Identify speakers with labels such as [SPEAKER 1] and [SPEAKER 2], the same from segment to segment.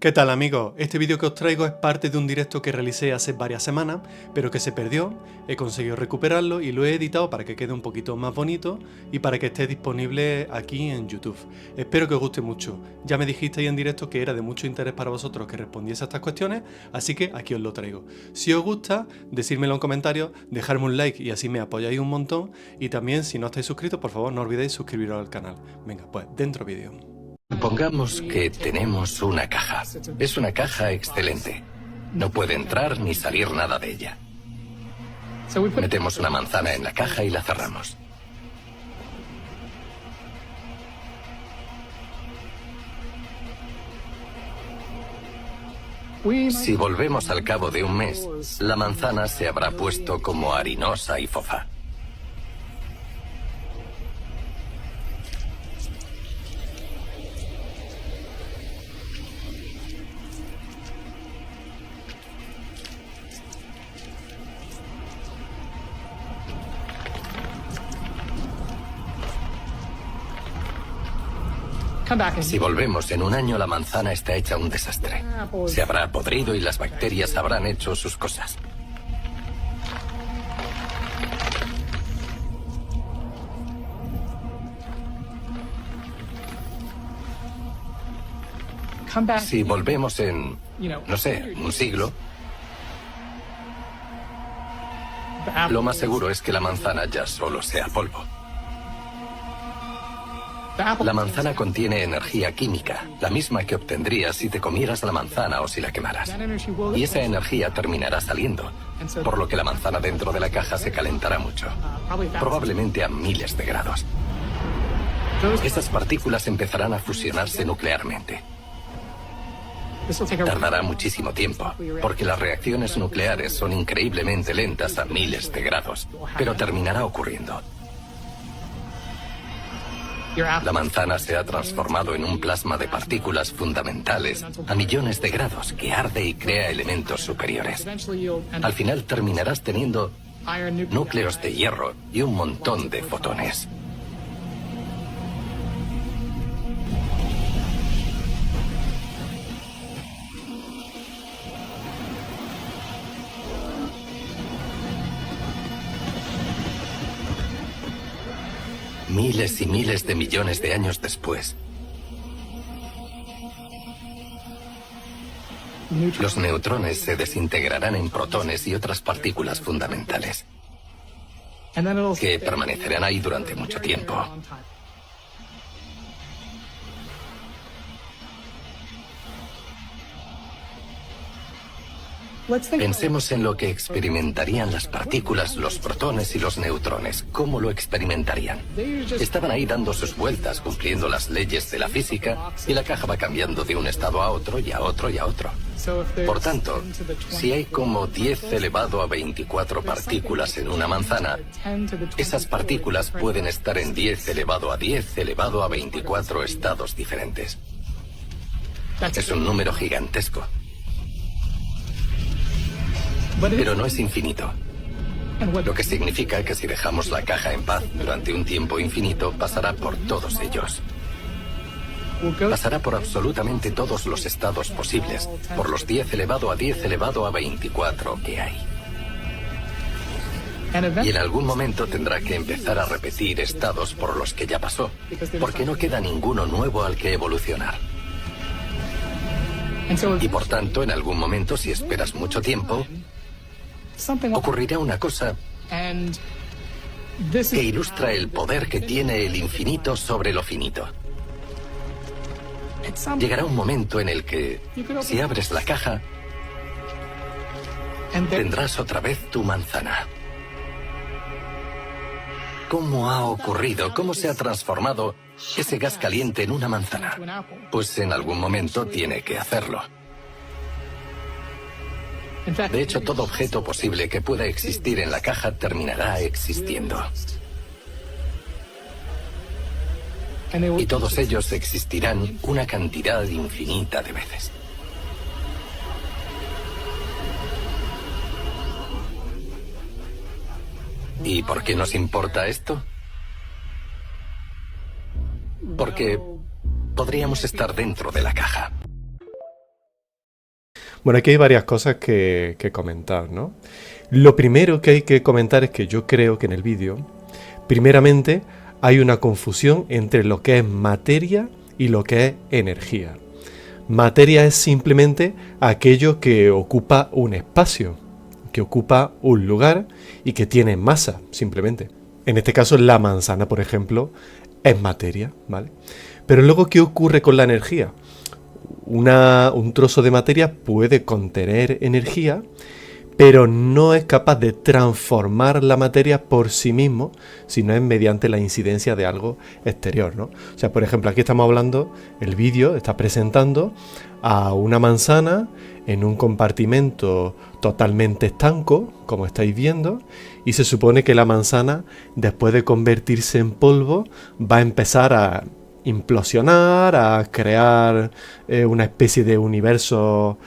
[SPEAKER 1] ¿Qué tal amigos? Este vídeo que os traigo es parte de un directo que realicé hace varias semanas, pero que se perdió. He conseguido recuperarlo y lo he editado para que quede un poquito más bonito y para que esté disponible aquí en YouTube. Espero que os guste mucho. Ya me dijisteis en directo que era de mucho interés para vosotros que respondiese a estas cuestiones, así que aquí os lo traigo. Si os gusta, decírmelo en comentarios, dejarme un like y así me apoyáis un montón. Y también, si no estáis suscritos, por favor no olvidéis suscribiros al canal. Venga, pues dentro vídeo.
[SPEAKER 2] Pongamos que tenemos una caja. Es una caja excelente. No puede entrar ni salir nada de ella. Metemos una manzana en la caja y la cerramos. Si volvemos al cabo de un mes, la manzana se habrá puesto como harinosa y fofa. Si volvemos en un año, la manzana está hecha un desastre. Se habrá podrido y las bacterias habrán hecho sus cosas. Si volvemos en, no sé, un siglo, lo más seguro es que la manzana ya solo sea polvo. La manzana contiene energía química, la misma que obtendrías si te comieras la manzana o si la quemaras. Y esa energía terminará saliendo, por lo que la manzana dentro de la caja se calentará mucho, probablemente a miles de grados. Esas partículas empezarán a fusionarse nuclearmente. Tardará muchísimo tiempo, porque las reacciones nucleares son increíblemente lentas a miles de grados, pero terminará ocurriendo. La manzana se ha transformado en un plasma de partículas fundamentales a millones de grados que arde y crea elementos superiores. Al final terminarás teniendo núcleos de hierro y un montón de fotones. Miles y miles de millones de años después, los neutrones se desintegrarán en protones y otras partículas fundamentales, que permanecerán ahí durante mucho tiempo. Pensemos en lo que experimentarían las partículas, los protones y los neutrones. ¿Cómo lo experimentarían? Estaban ahí dando sus vueltas, cumpliendo las leyes de la física, y la caja va cambiando de un estado a otro y a otro y a otro. Por tanto, si hay como 10 elevado a 24 partículas en una manzana, esas partículas pueden estar en 10 elevado a 10 elevado a 24 estados diferentes. Es un número gigantesco. Pero no es infinito. Lo que significa que si dejamos la caja en paz durante un tiempo infinito, pasará por todos ellos. Pasará por absolutamente todos los estados posibles, por los 10 elevado a 10 elevado a 24 que hay. Y en algún momento tendrá que empezar a repetir estados por los que ya pasó, porque no queda ninguno nuevo al que evolucionar. Y por tanto, en algún momento, si esperas mucho tiempo, ocurrirá una cosa que ilustra el poder que tiene el infinito sobre lo finito. Llegará un momento en el que, si abres la caja, tendrás otra vez tu manzana. ¿Cómo ha ocurrido? ¿Cómo se ha transformado ese gas caliente en una manzana? Pues en algún momento tiene que hacerlo. De hecho, todo objeto posible que pueda existir en la caja terminará existiendo. Y todos ellos existirán una cantidad infinita de veces. ¿Y por qué nos importa esto? Porque podríamos estar dentro de la caja.
[SPEAKER 1] Bueno, aquí hay varias cosas que comentar, ¿no? Lo primero que hay que comentar es que yo creo que en el vídeo, primeramente, hay una confusión entre lo que es materia y lo que es energía. Materia es simplemente aquello que ocupa un espacio, que ocupa un lugar y que tiene masa, simplemente. En este caso, la manzana, por ejemplo, es materia, ¿vale? Pero luego, ¿qué ocurre con la energía? Un trozo de materia puede contener energía, pero no es capaz de transformar la materia por sí mismo, sino es mediante la incidencia de algo exterior, ¿no? O sea, por ejemplo, aquí estamos hablando, el vídeo está presentando a una manzana en un compartimento totalmente estanco, como estáis viendo, y se supone que la manzana, después de convertirse en polvo, va a empezar a implosionar, a crear una especie de universo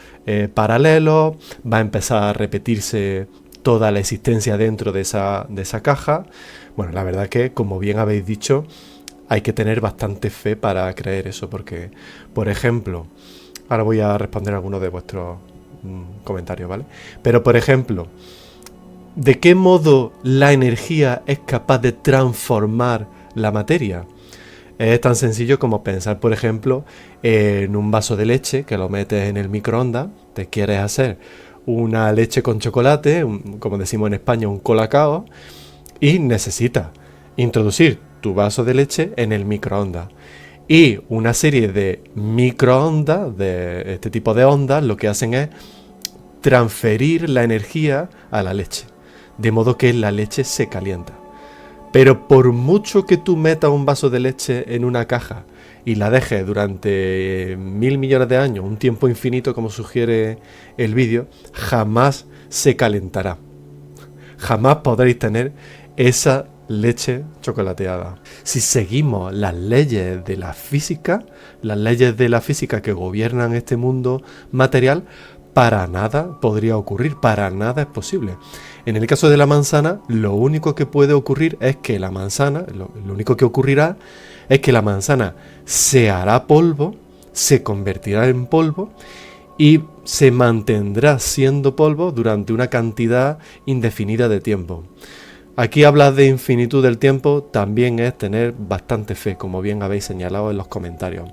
[SPEAKER 1] paralelo, va a empezar a repetirse toda la existencia dentro de esa caja. Bueno, la verdad que, como bien habéis dicho, hay que tener bastante fe para creer eso, porque, por ejemplo, ahora voy a responder algunos de vuestros comentarios, ¿vale? Pero, por ejemplo, ¿de qué modo la energía es capaz de transformar la materia? Es tan sencillo como pensar, por ejemplo, en un vaso de leche que lo metes en el microondas, te quieres hacer una leche con chocolate, como decimos en España, un colacao, y necesitas introducir tu vaso de leche en el microondas. Y una serie de microondas, de este tipo de ondas, lo que hacen es transferir la energía a la leche, de modo que la leche se calienta. Pero por mucho que tú metas un vaso de leche en una caja y la dejes durante 1000 millones de años, un tiempo infinito como sugiere el vídeo, jamás se calentará. Jamás podréis tener esa leche chocolateada. Si seguimos las leyes de la física que gobiernan este mundo material, para nada podría ocurrir, para nada es posible. En el caso de la manzana, lo único que puede ocurrir es que la manzana, lo único que ocurrirá es que la manzana se hará polvo, se convertirá en polvo y se mantendrá siendo polvo durante una cantidad indefinida de tiempo. Aquí hablar de infinitud del tiempo también es tener bastante fe, como bien habéis señalado en los comentarios,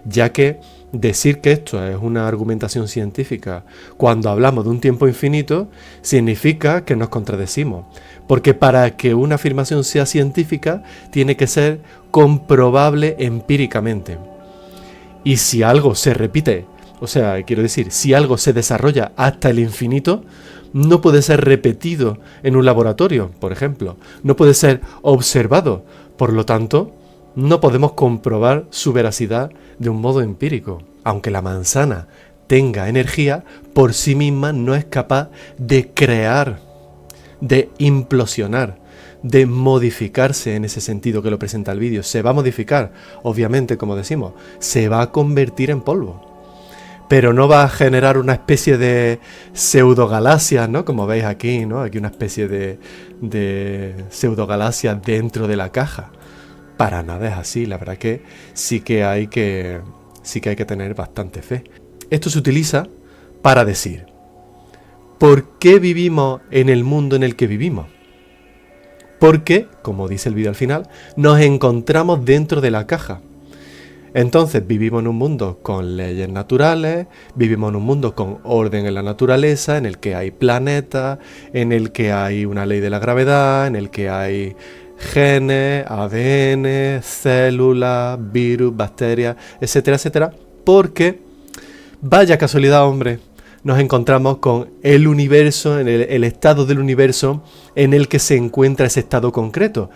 [SPEAKER 1] ya que decir que esto es una argumentación científica cuando hablamos de un tiempo infinito significa que nos contradecimos, porque para que una afirmación sea científica tiene que ser comprobable empíricamente. Y si algo se repite, o sea, quiero decir, si algo se desarrolla hasta el infinito, no puede ser repetido en un laboratorio, por ejemplo. No puede ser observado. Por lo tanto, no podemos comprobar su veracidad de un modo empírico. Aunque la manzana tenga energía, por sí misma no es capaz de crear, de implosionar, de modificarse en ese sentido que lo presenta el vídeo. Se va a modificar, obviamente, como decimos, se va a convertir en polvo. Pero no va a generar una especie de pseudogalaxias, ¿no? Como veis aquí, ¿no? Aquí una especie de pseudogalaxias dentro de la caja. Para nada es así, la verdad que sí que hay que tener bastante fe. Esto se utiliza para decir, ¿por qué vivimos en el mundo en el que vivimos? Porque, como dice el vídeo al final, nos encontramos dentro de la caja. Entonces vivimos en un mundo con leyes naturales, vivimos en un mundo con orden en la naturaleza, en el que hay planetas, en el que hay una ley de la gravedad, en el que hay genes, ADN, células, virus, bacterias, etcétera, etcétera, porque, vaya casualidad, hombre, nos encontramos con el universo, en el estado del universo en el que se encuentra ese estado concreto.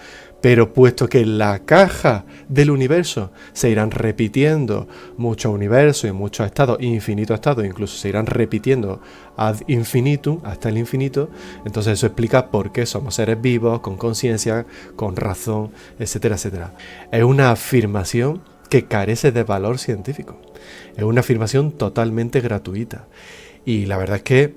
[SPEAKER 1] Pero puesto que en la caja del universo se irán repitiendo muchos universos y muchos estados, infinitos estados, incluso se irán repitiendo ad infinitum, hasta el infinito, entonces eso explica por qué somos seres vivos, con conciencia, con razón, etcétera, etcétera. Es una afirmación que carece de valor científico. Es una afirmación totalmente gratuita. Y la verdad es que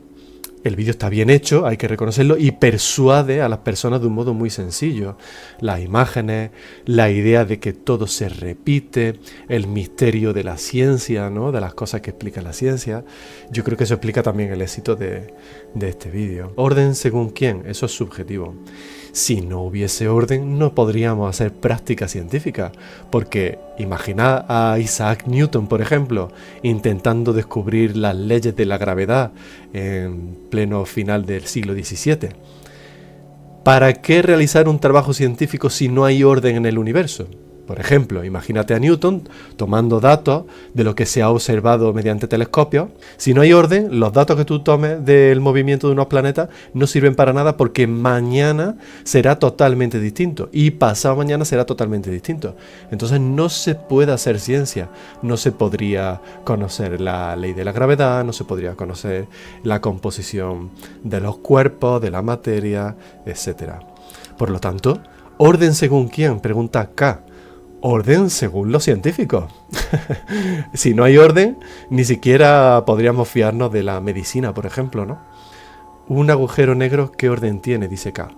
[SPEAKER 1] El vídeo está bien hecho, hay que reconocerlo, y persuade a las personas de un modo muy sencillo. Las imágenes, la idea de que todo se repite, el misterio de la ciencia, ¿no? De las cosas que explica la ciencia. Yo creo que eso explica también el éxito de este vídeo. ¿Orden según quién? Eso es subjetivo. Si no hubiese orden, no podríamos hacer práctica científica, porque imaginad a Isaac Newton, por ejemplo, intentando descubrir las leyes de la gravedad en pleno final del siglo XVII. ¿Para qué realizar un trabajo científico si no hay orden en el universo? Por ejemplo, imagínate a Newton tomando datos de lo que se ha observado mediante telescopios. Si no hay orden, los datos que tú tomes del movimiento de unos planetas no sirven para nada, porque mañana será totalmente distinto y pasado mañana será totalmente distinto. Entonces no se puede hacer ciencia, no se podría conocer la ley de la gravedad, no se podría conocer la composición de los cuerpos, de la materia, etc. Por lo tanto, ¿orden según quién? Pregunta K. Orden según los científicos. Si no hay orden, ni siquiera podríamos fiarnos de la medicina, por ejemplo, ¿no? Un agujero negro, ¿qué orden tiene? Dice K.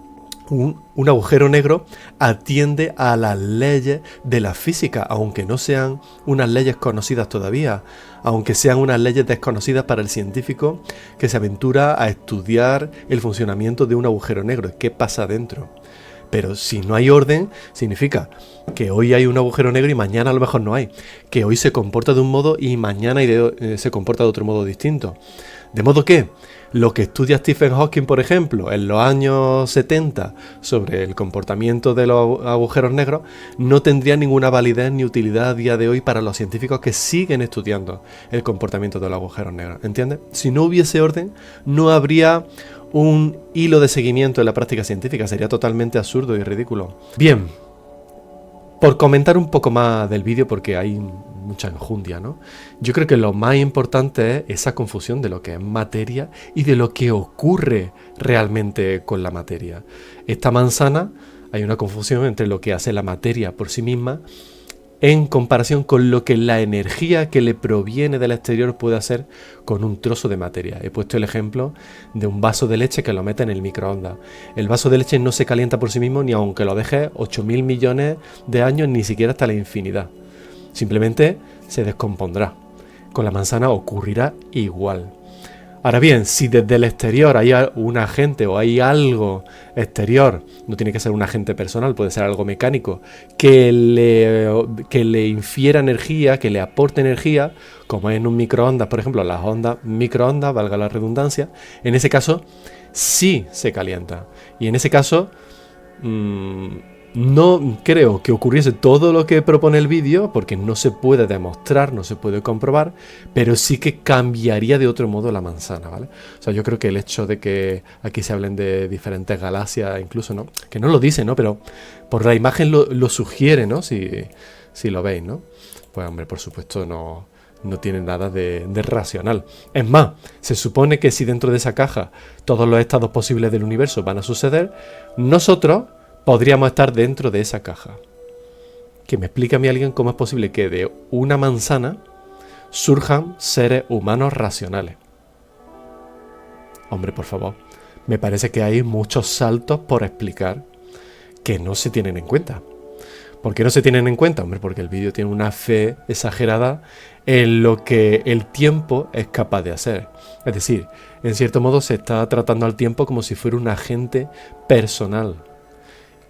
[SPEAKER 1] Un agujero negro atiende a las leyes de la física, aunque no sean unas leyes conocidas todavía, aunque sean unas leyes desconocidas para el científico que se aventura a estudiar el funcionamiento de un agujero negro. ¿Qué pasa dentro? Pero si no hay orden, significa que hoy hay un agujero negro y mañana a lo mejor no hay. Que hoy se comporta de un modo y mañana se comporta de otro modo distinto. De modo que lo que estudia Stephen Hawking, por ejemplo, en los años 70 sobre el comportamiento de los agujeros negros, no tendría ninguna validez ni utilidad a día de hoy para los científicos que siguen estudiando el comportamiento de los agujeros negros. ¿Entiendes? Si no hubiese orden, no habría un hilo de seguimiento en la práctica científica. Sería totalmente absurdo y ridículo. Bien, por comentar un poco más del vídeo, porque hay mucha enjundia, ¿no? Yo creo que lo más importante es esa confusión de lo que es materia y de lo que ocurre realmente con la materia. Esta manzana, hay una confusión entre lo que hace la materia por sí misma en comparación con lo que la energía que le proviene del exterior puede hacer con un trozo de materia. He puesto el ejemplo de un vaso de leche que lo mete en el microondas. El vaso de leche no se calienta por sí mismo, ni aunque lo dejes 8.000 millones de años, ni siquiera hasta la infinidad. Simplemente se descompondrá. Con la manzana ocurrirá igual. Ahora bien, si desde el exterior hay un agente o hay algo exterior, no tiene que ser un agente personal, puede ser algo mecánico, que le infiera energía, que le aporte energía, como es en un microondas, por ejemplo, las ondas microondas, valga la redundancia, en ese caso sí se calienta. Y en ese caso no creo que ocurriese todo lo que propone el vídeo, porque no se puede demostrar, no se puede comprobar, pero sí que cambiaría de otro modo la manzana, ¿vale? O sea, yo creo que el hecho de que aquí se hablen de diferentes galaxias, incluso, ¿no? Que no lo dice, ¿no? Pero por la imagen lo sugiere, ¿no? Si lo veis, ¿no? Pues, hombre, por supuesto no tiene nada de racional. Es más, se supone que si dentro de esa caja todos los estados posibles del universo van a suceder, nosotros podríamos estar dentro de esa caja. Que me explique a mí alguien cómo es posible que de una manzana surjan seres humanos racionales. Hombre, por favor, me parece que hay muchos saltos por explicar que no se tienen en cuenta. ¿Por qué no se tienen en cuenta? Hombre, porque el vídeo tiene una fe exagerada en lo que el tiempo es capaz de hacer. Es decir, en cierto modo se está tratando al tiempo como si fuera un agente personal.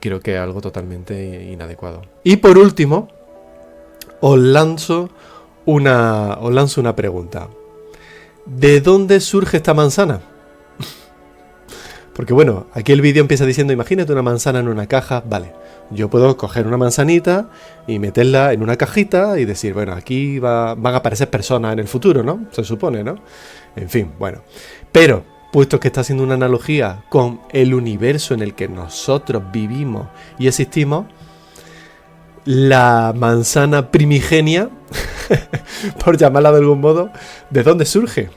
[SPEAKER 1] Creo que es algo totalmente inadecuado. Y por último, os lanzo una pregunta. ¿De dónde surge esta manzana? Porque bueno, aquí el vídeo empieza diciendo, imagínate una manzana en una caja. Vale, yo puedo coger una manzanita y meterla en una cajita y decir, bueno, aquí van a aparecer personas en el futuro, ¿no? Se supone, ¿no? En fin, bueno. Pero puesto que está haciendo una analogía con el universo en el que nosotros vivimos y existimos, la manzana primigenia, por llamarla de algún modo, ¿de dónde surge?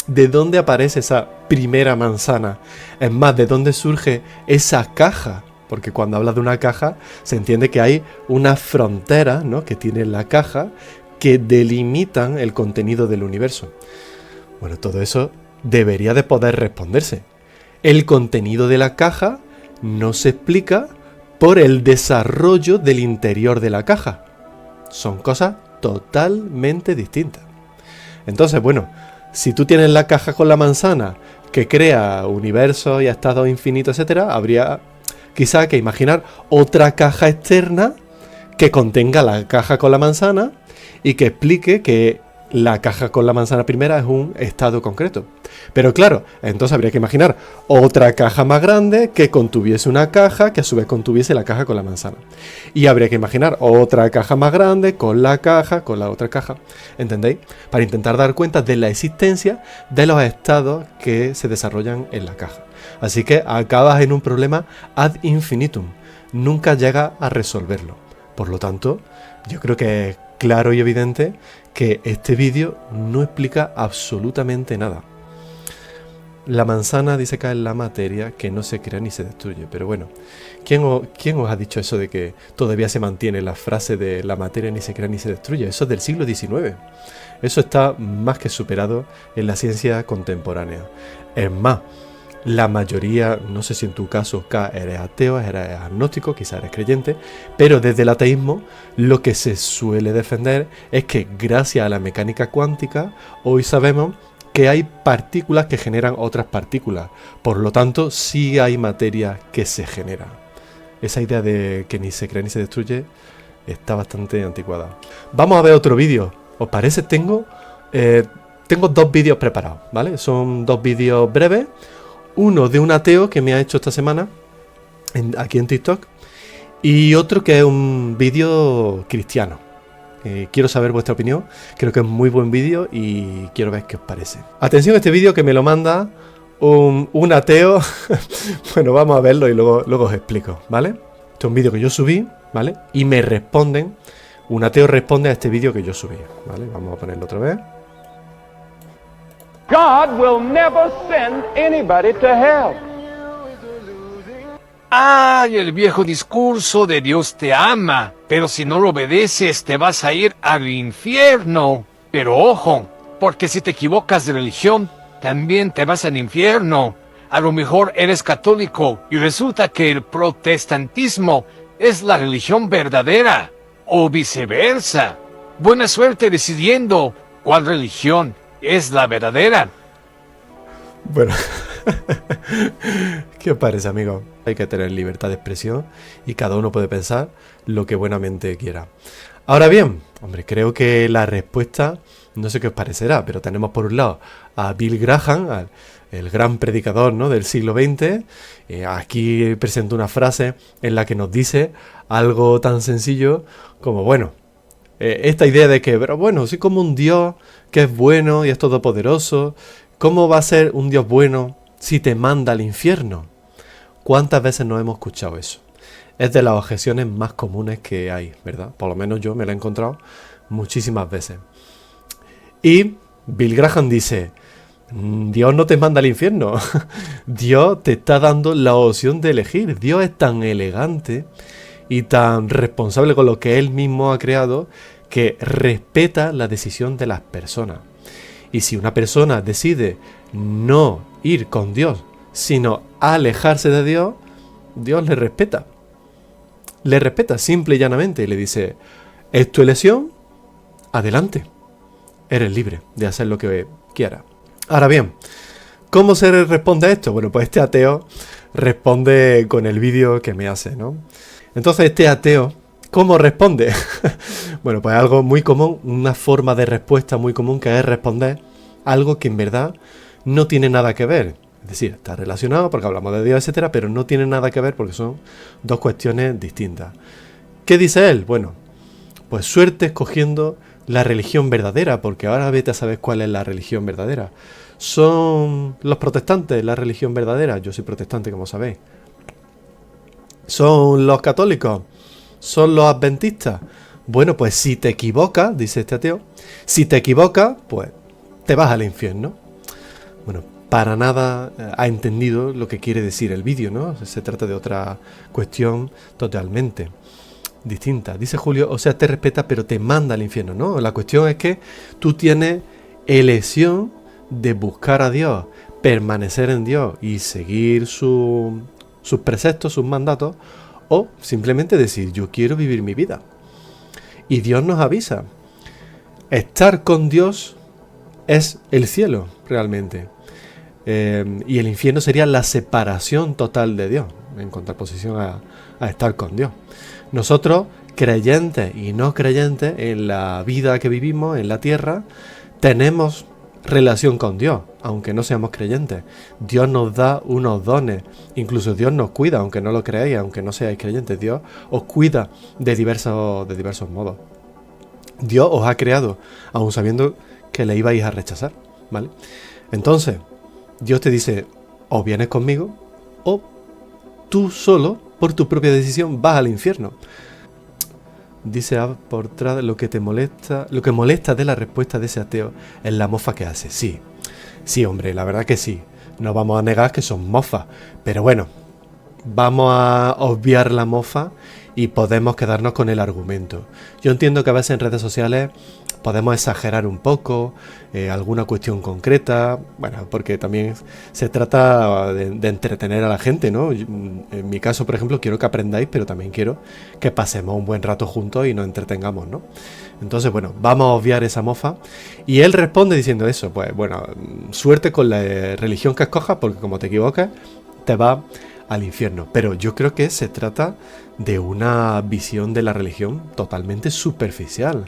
[SPEAKER 1] ¿De dónde aparece esa primera manzana? Es más, ¿de dónde surge esa caja? Porque cuando habla de una caja, se entiende que hay unas fronteras, ¿no?, que tiene la caja que delimitan el contenido del universo. Bueno, todo eso debería de poder responderse. El contenido de la caja no se explica por el desarrollo del interior de la caja. Son cosas totalmente distintas. Entonces, bueno, si tú tienes la caja con la manzana que crea universos y estados infinitos, etcétera, habría quizá que imaginar otra caja externa que contenga la caja con la manzana y que explique que la caja con la manzana primera es un estado concreto. Pero claro, entonces habría que imaginar otra caja más grande que contuviese una caja que a su vez contuviese la caja con la manzana. Y habría que imaginar otra caja más grande con la otra caja. ¿Entendéis? Para intentar dar cuenta de la existencia de los estados que se desarrollan en la caja. Así que acabas en un problema ad infinitum. Nunca llegas a resolverlo. Por lo tanto, yo creo que es claro y evidente que este vídeo no explica absolutamente nada. La manzana dice cae en la materia que no se crea ni se destruye. Pero bueno, ¿quién os ha dicho eso de que todavía se mantiene la frase de la materia ni se crea ni se destruye? Eso es del siglo XIX. Eso está más que superado en la ciencia contemporánea. Es más, la mayoría, no sé si en tu caso eres ateo, eres agnóstico, quizás eres creyente, pero desde el ateísmo lo que se suele defender es que gracias a la mecánica cuántica hoy sabemos que hay partículas que generan otras partículas. Por lo tanto, sí hay materia que se genera. Esa idea de que ni se crea ni se destruye está bastante anticuada. Vamos a ver otro vídeo. ¿Os parece? Tengo dos vídeos preparados, ¿vale? Son dos vídeos breves. Uno de un ateo que me ha hecho esta semana aquí en TikTok y otro que es un vídeo cristiano. Quiero saber vuestra opinión, creo que es muy buen vídeo y quiero ver qué os parece. Atención a este vídeo que me lo manda un ateo. Bueno, vamos a verlo y luego os explico, ¿vale? Este es un vídeo que yo subí, ¿vale? Y me responden, un ateo responde a este vídeo que yo subí, ¿vale? Vamos a ponerlo otra vez.
[SPEAKER 3] God will never send anybody to hell.
[SPEAKER 4] ¡Ay, el viejo discurso de Dios te ama! Pero si no lo obedeces te vas a ir al infierno. Pero ojo, porque si te equivocas de religión, también te vas al infierno. A lo mejor eres católico y resulta que el protestantismo es la religión verdadera. O viceversa. Buena suerte decidiendo cuál religión es la verdadera.
[SPEAKER 1] Bueno, ¿qué os parece, amigo? Hay que tener libertad de expresión y cada uno puede pensar lo que buenamente quiera. Ahora bien, hombre, creo que la respuesta, no sé qué os parecerá, pero tenemos por un lado a Bill Graham, el gran predicador, ¿no?, del siglo XX. Aquí presento una frase en la que nos dice algo tan sencillo como, bueno, esta idea de que, pero bueno, soy como un Dios que es bueno y es todopoderoso. ¿Cómo va a ser un Dios bueno si te manda al infierno? ¿Cuántas veces nos hemos escuchado eso? Es de las objeciones más comunes que hay, ¿verdad? Por lo menos yo me la he encontrado muchísimas veces. Y Bill Graham dice, Dios no te manda al infierno. Dios te está dando la opción de elegir. Dios es tan elegante y tan responsable con lo que Él mismo ha creado que respeta la decisión de las personas. Y si una persona decide no ir con Dios, sino alejarse de Dios, Dios le respeta. Le respeta simple y llanamente y le dice, es tu elección, adelante. Eres libre de hacer lo que quieras. Ahora bien, ¿cómo se responde a esto? Bueno, pues este ateo responde con el vídeo que me hace, ¿no? Entonces este ateo, ¿cómo responde? Bueno, pues algo muy común, una forma de respuesta muy común que es responder algo que en verdad no tiene nada que ver. Es decir, está relacionado porque hablamos de Dios, etcétera, pero no tiene nada que ver porque son dos cuestiones distintas. ¿Qué dice él? Bueno, pues suerte escogiendo la religión verdadera, porque ahora vete a saber cuál es la religión verdadera. ¿Son los protestantes la religión verdadera? Yo soy protestante, como sabéis. ¿Son los católicos? ¿Son los adventistas? Bueno, pues si te equivocas, dice este ateo, si te equivocas, pues te vas al infierno. Bueno, para nada ha entendido lo que quiere decir el vídeo, ¿no? Se trata de otra cuestión totalmente distinta. Dice Julio, o sea, te respeta, pero te manda al infierno, ¿no? La cuestión es que tú tienes elección de buscar a Dios, permanecer en Dios y seguir sus preceptos, sus mandatos, o simplemente decir, yo quiero vivir mi vida. Y Dios nos avisa. Estar con Dios es el cielo, realmente. Y el infierno sería la separación total de Dios, en contraposición a estar con Dios. Nosotros, creyentes y no creyentes, en la vida que vivimos, en la tierra, tenemos relación con Dios, aunque no seamos creyentes. Dios nos da unos dones, incluso Dios nos cuida, aunque no lo creáis, aunque no seáis creyentes. Dios os cuida de diversos modos. Dios os ha creado, aun sabiendo que le ibais a rechazar, ¿vale? Entonces, Dios te dice, o vienes conmigo, o tú solo, por tu propia decisión, vas al infierno. Dice por atrás, lo que molesta de la respuesta de ese ateo es la mofa que hace. Sí, hombre, la verdad que sí. No vamos a negar que son mofas, pero bueno, vamos a obviar la mofa y podemos quedarnos con el argumento. Yo entiendo que a veces en redes sociales podemos exagerar un poco alguna cuestión concreta, bueno, porque también se trata de entretener a la gente, ¿no? En mi caso, por ejemplo, quiero que aprendáis, pero también quiero que pasemos un buen rato juntos y nos entretengamos, ¿no? Entonces, bueno, vamos a obviar esa mofa. Y él responde diciendo eso, pues bueno, suerte con la religión que escojas, porque como te equivoques, te vas al infierno. Pero yo creo que se trata de una visión de la religión totalmente superficial.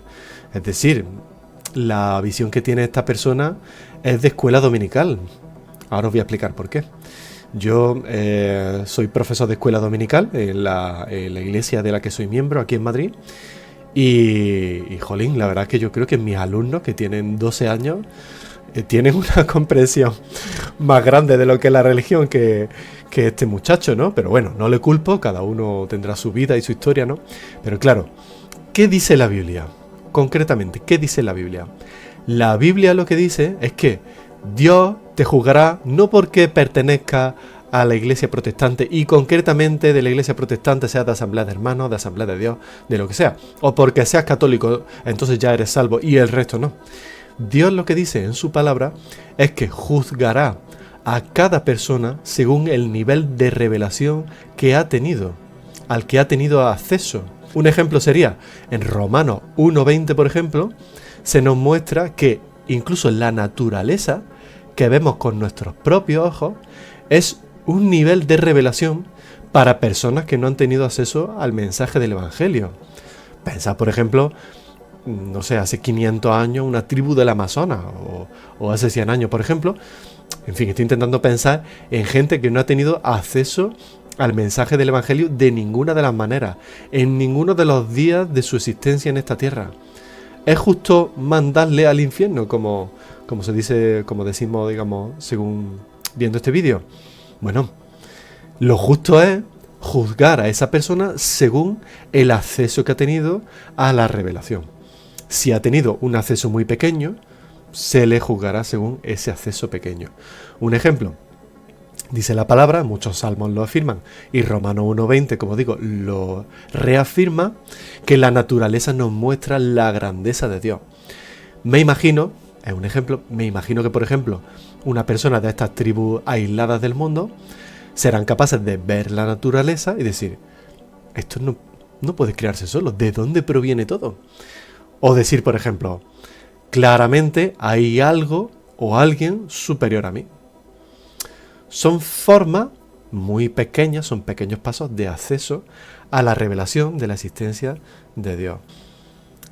[SPEAKER 1] Es decir, la visión que tiene esta persona es de escuela dominical. Ahora os voy a explicar por qué. Yo soy profesor de escuela dominical en la iglesia de la que soy miembro aquí en Madrid. Y jolín, la verdad es que yo creo que mis alumnos, que tienen 12 años, tienen una comprensión más grande de lo que es la religión que este muchacho, ¿no? Pero bueno, no le culpo, cada uno tendrá su vida y su historia, ¿no? Pero claro, ¿qué dice la Biblia? Concretamente, ¿qué dice la Biblia? La Biblia lo que dice es que Dios te juzgará no porque pertenezca a la iglesia protestante y concretamente de la iglesia protestante seas de Asamblea de Hermanos, de Asamblea de Dios, de lo que sea, o porque seas católico, entonces ya eres salvo y el resto no. Dios lo que dice en su palabra es que juzgará a cada persona según el nivel de revelación que ha tenido, al que ha tenido acceso. Un ejemplo sería, en Romanos 1:20, por ejemplo, se nos muestra que incluso la naturaleza que vemos con nuestros propios ojos es un nivel de revelación para personas que no han tenido acceso al mensaje del Evangelio. Pensad, por ejemplo, no sé, hace 500 años una tribu del Amazonas, o hace 100 años, por ejemplo. En fin, estoy intentando pensar en gente que no ha tenido acceso al mensaje del Evangelio de ninguna de las maneras, en ninguno de los días de su existencia en esta tierra. ¿Es justo mandarle al infierno, como se dice, como decimos, digamos, según viendo este vídeo? Bueno, lo justo es juzgar a esa persona según el acceso que ha tenido a la revelación. Si ha tenido un acceso muy pequeño, se le juzgará según ese acceso pequeño. Un ejemplo, dice la palabra, muchos salmos lo afirman, y Romanos 1:20, como digo, lo reafirma, que la naturaleza nos muestra la grandeza de Dios. Me imagino, es un ejemplo, me imagino que, por ejemplo, una persona de estas tribus aisladas del mundo serán capaces de ver la naturaleza y decir, esto no puede crearse solo, ¿de dónde proviene todo? O decir, por ejemplo, claramente hay algo o alguien superior a mí. Son formas muy pequeñas, son pequeños pasos de acceso a la revelación de la existencia de Dios.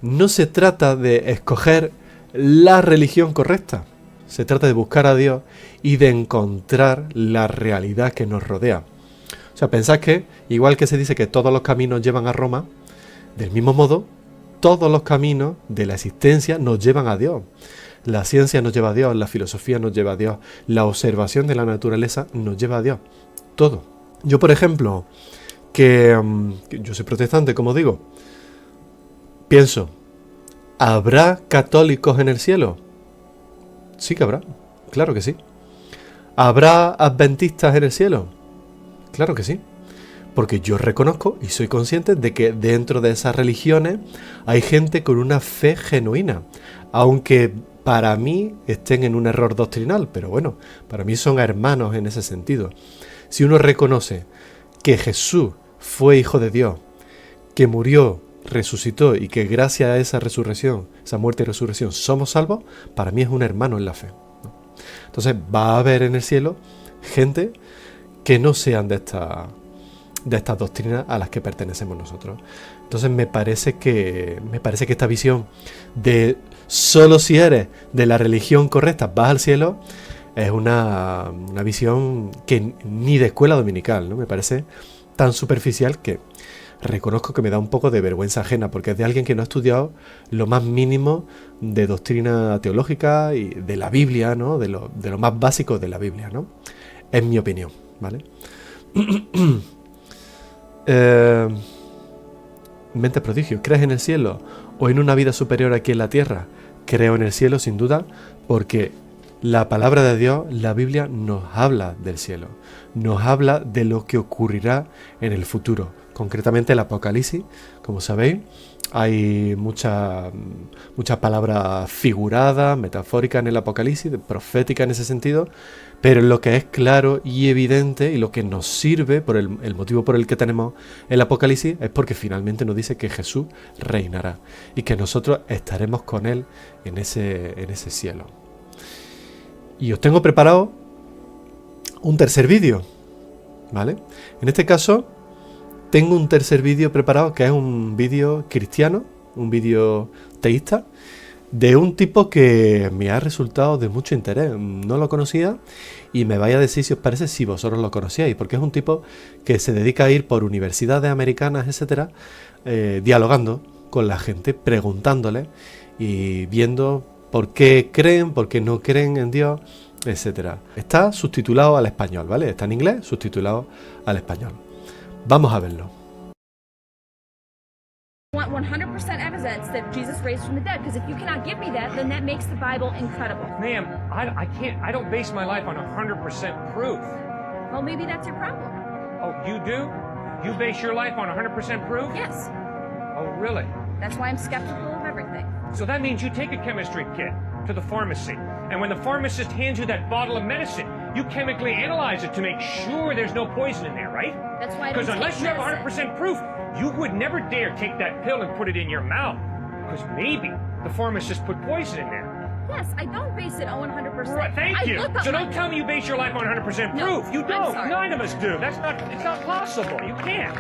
[SPEAKER 1] No se trata de escoger la religión correcta, se trata de buscar a Dios y de encontrar la realidad que nos rodea. O sea, pensad que, igual que se dice que todos los caminos llevan a Roma, del mismo modo, todos los caminos de la existencia nos llevan a Dios. La ciencia nos lleva a Dios, la filosofía nos lleva a Dios, la observación de la naturaleza nos lleva a Dios. Todo. Yo, por ejemplo, que yo soy protestante, como digo, pienso, ¿habrá católicos en el cielo? Sí que habrá, claro que sí. ¿Habrá adventistas en el cielo? Claro que sí. Porque yo reconozco y soy consciente de que dentro de esas religiones hay gente con una fe genuina, aunque para mí estén en un error doctrinal, pero bueno, para mí son hermanos en ese sentido. Si uno reconoce que Jesús fue hijo de Dios, que murió, resucitó y que gracias a esa resurrección, esa muerte y resurrección, somos salvos, para mí es un hermano en la fe, ¿no? Entonces va a haber en el cielo gente que no sean de estas doctrinas a las que pertenecemos nosotros. Entonces me parece que esta visión de solo si eres de la religión correcta vas al cielo es una visión que ni de escuela dominical, ¿no? Me parece tan superficial que reconozco que me da un poco de vergüenza ajena, porque es de alguien que no ha estudiado lo más mínimo de doctrina teológica y de la Biblia, ¿no? De lo más básico de la Biblia, ¿no? Es mi opinión, ¿vale? Mente prodigio, ¿crees en el cielo o en una vida superior aquí en la tierra? Creo en el cielo sin duda, porque la palabra de Dios, la Biblia, nos habla del cielo, nos habla de lo que ocurrirá en el futuro. Concretamente el Apocalipsis, como sabéis, hay muchas palabras figuradas, metafóricas en el Apocalipsis, proféticas en ese sentido, pero lo que es claro y evidente y lo que nos sirve, por el motivo por el que tenemos el Apocalipsis, es porque finalmente nos dice que Jesús reinará y que nosotros estaremos con Él en ese cielo. Y os tengo preparado un tercer vídeo, ¿vale? En este caso tengo un tercer vídeo preparado que es un vídeo cristiano, un vídeo teísta, de un tipo que me ha resultado de mucho interés. No lo conocía y me vais a decir si os parece si vosotros lo conocíais, porque es un tipo que se dedica a ir por universidades americanas, etcétera, dialogando con la gente, preguntándole y viendo por qué creen, por qué no creen en Dios, etcétera. Está subtitulado al español, ¿vale? Está en inglés, subtitulado al español. Vamos a verlo.
[SPEAKER 5] I want 100% evidence that Jesus raised from the dead, because if you cannot give me that, then that makes the Bible incredible.
[SPEAKER 6] Ma'am, I can't, I don't base my life on 100% proof.
[SPEAKER 5] Well, maybe that's your problem.
[SPEAKER 6] Oh, you do? You base your life on 100% proof?
[SPEAKER 5] Yes.
[SPEAKER 6] Oh, really?
[SPEAKER 5] That's why I'm skeptical of everything.
[SPEAKER 6] So that means you take a chemistry kit to the pharmacy, and when the pharmacist hands you that bottle of medicine, you chemically analyze it to make sure there's no poison in there, right?
[SPEAKER 5] That's why I don't
[SPEAKER 6] Because unless
[SPEAKER 5] take
[SPEAKER 6] you have
[SPEAKER 5] medicine.
[SPEAKER 6] 100% proof, you would never dare take that pill and put it in your mouth. Because maybe the pharmacist put poison in there.
[SPEAKER 5] Yes, I don't base it on 100%.
[SPEAKER 6] Right, thank
[SPEAKER 5] I
[SPEAKER 6] you.
[SPEAKER 5] look up
[SPEAKER 6] So
[SPEAKER 5] my-
[SPEAKER 6] don't tell me you base your life on 100%
[SPEAKER 5] No,
[SPEAKER 6] proof. You
[SPEAKER 5] I'm
[SPEAKER 6] don't.
[SPEAKER 5] sorry.
[SPEAKER 6] None of us do. It's not possible. You can't.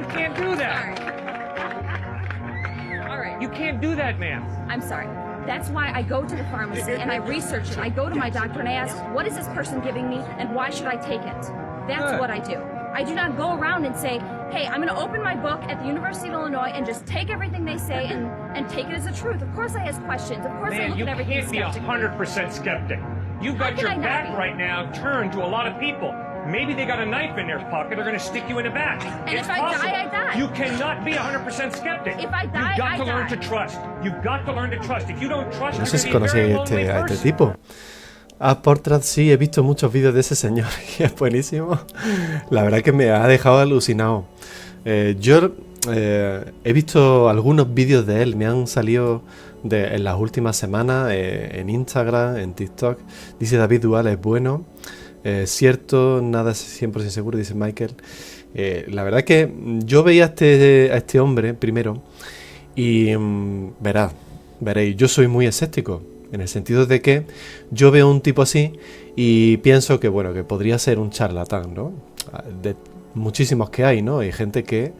[SPEAKER 6] You can't do that.
[SPEAKER 5] Sorry. All right.
[SPEAKER 6] You can't do that, ma'am.
[SPEAKER 5] I'm sorry. That's why I go to the pharmacy and I research it. I go to my doctor and I ask, what is this person giving me and why should I take it? That's
[SPEAKER 6] Good.
[SPEAKER 5] what I do. I do not go around and say, hey, I'm going to open my book at the University of Illinois and just take everything they say and take it as a truth. Of course I ask questions. Of course I
[SPEAKER 6] Man,
[SPEAKER 5] look
[SPEAKER 6] you
[SPEAKER 5] at everything
[SPEAKER 6] can't be
[SPEAKER 5] skeptically.
[SPEAKER 6] 100% skeptic. You've
[SPEAKER 5] How
[SPEAKER 6] got
[SPEAKER 5] can
[SPEAKER 6] your
[SPEAKER 5] I not
[SPEAKER 6] back
[SPEAKER 5] be?
[SPEAKER 6] right now turned to a lot of people. Maybe they got a knife in their pocket. They're going to stick you in the back.
[SPEAKER 5] And
[SPEAKER 6] It's
[SPEAKER 5] if I die,
[SPEAKER 6] possible.
[SPEAKER 5] I die.
[SPEAKER 6] You cannot be 100% skeptic.
[SPEAKER 5] If I die,
[SPEAKER 6] You've got
[SPEAKER 5] I
[SPEAKER 6] to learn
[SPEAKER 5] die.
[SPEAKER 6] to trust. You've got to learn to trust. If you don't trust,
[SPEAKER 1] No
[SPEAKER 6] you're
[SPEAKER 1] sé si
[SPEAKER 6] going to be a very
[SPEAKER 1] conocéis
[SPEAKER 6] lonely
[SPEAKER 1] a este
[SPEAKER 6] person.
[SPEAKER 1] tipo. A Portrait, sí, he visto muchos vídeos de ese señor y es buenísimo. La verdad que me ha dejado alucinado. Yo he visto algunos vídeos de él, me han salido en las últimas semanas en Instagram, en TikTok. Dice David Dual, es bueno. Cierto, nada es 100% seguro, dice Michael. La verdad que yo veía a este hombre primero y veréis, yo soy muy escéptico. En el sentido de que yo veo un tipo así y pienso que, bueno, que podría ser un charlatán, ¿no? De muchísimos que hay, ¿no? Hay gente que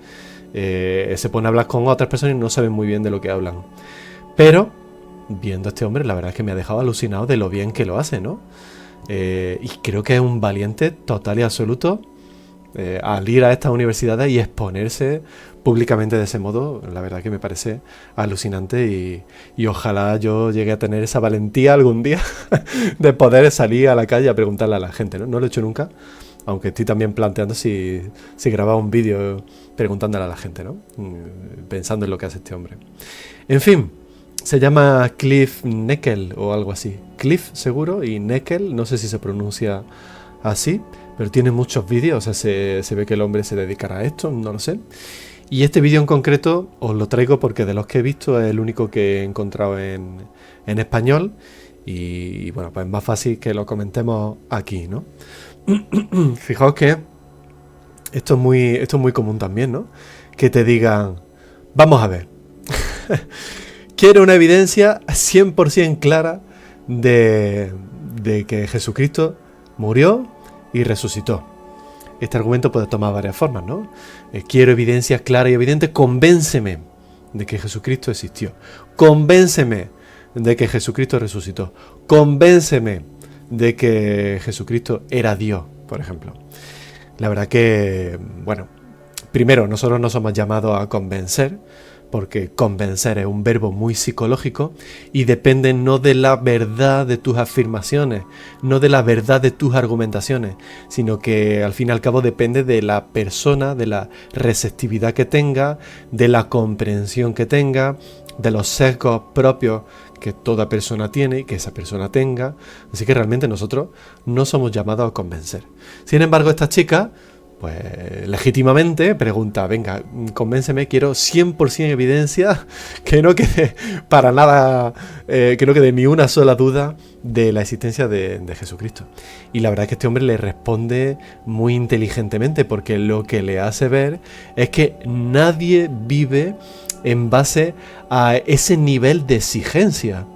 [SPEAKER 1] se pone a hablar con otras personas y no saben muy bien de lo que hablan. Pero, viendo a este hombre, la verdad es que me ha dejado alucinado de lo bien que lo hace, ¿no? Y creo que es un valiente total y absoluto al ir a estas universidades y exponerse públicamente de ese modo. La verdad que me parece alucinante y ojalá yo llegue a tener esa valentía algún día de poder salir a la calle a preguntarle a la gente, ¿no? No lo he hecho nunca, aunque estoy también planteando si grababa un vídeo preguntándole a la gente, ¿no? Pensando en lo que hace este hombre. En fin, se llama Cliff Neckel o algo así. Cliff seguro y Neckel, no sé si se pronuncia así, pero tiene muchos vídeos, o sea, se ve que el hombre se dedicará a esto, no lo sé. Y este vídeo en concreto os lo traigo porque de los que he visto es el único que he encontrado en español y bueno, pues es más fácil que lo comentemos aquí, ¿no? Fijaos que esto es muy común también, ¿no? Que te digan, vamos a ver, quiero una evidencia 100% clara de que Jesucristo murió y resucitó. Este argumento puede tomar varias formas, ¿no? Quiero evidencias claras y evidentes, convénceme de que Jesucristo existió. Convénceme de que Jesucristo resucitó. Convénceme de que Jesucristo era Dios, por ejemplo. La verdad que, bueno, primero, nosotros no somos llamados a convencer, porque convencer es un verbo muy psicológico y depende no de la verdad de tus afirmaciones, no de la verdad de tus argumentaciones, sino que al fin y al cabo depende de la persona, de la receptividad que tenga, de la comprensión que tenga, de los sesgos propios que toda persona tiene y que esa persona tenga. Así que realmente nosotros no somos llamados a convencer. Sin embargo, esta chica, pues legítimamente pregunta, venga, convénceme, quiero 100% evidencia, que no quede para nada, que no quede ni una sola duda de la existencia de Jesucristo. Y la verdad es que este hombre le responde muy inteligentemente, porque lo que le hace ver es que nadie vive en base a ese nivel de exigencia.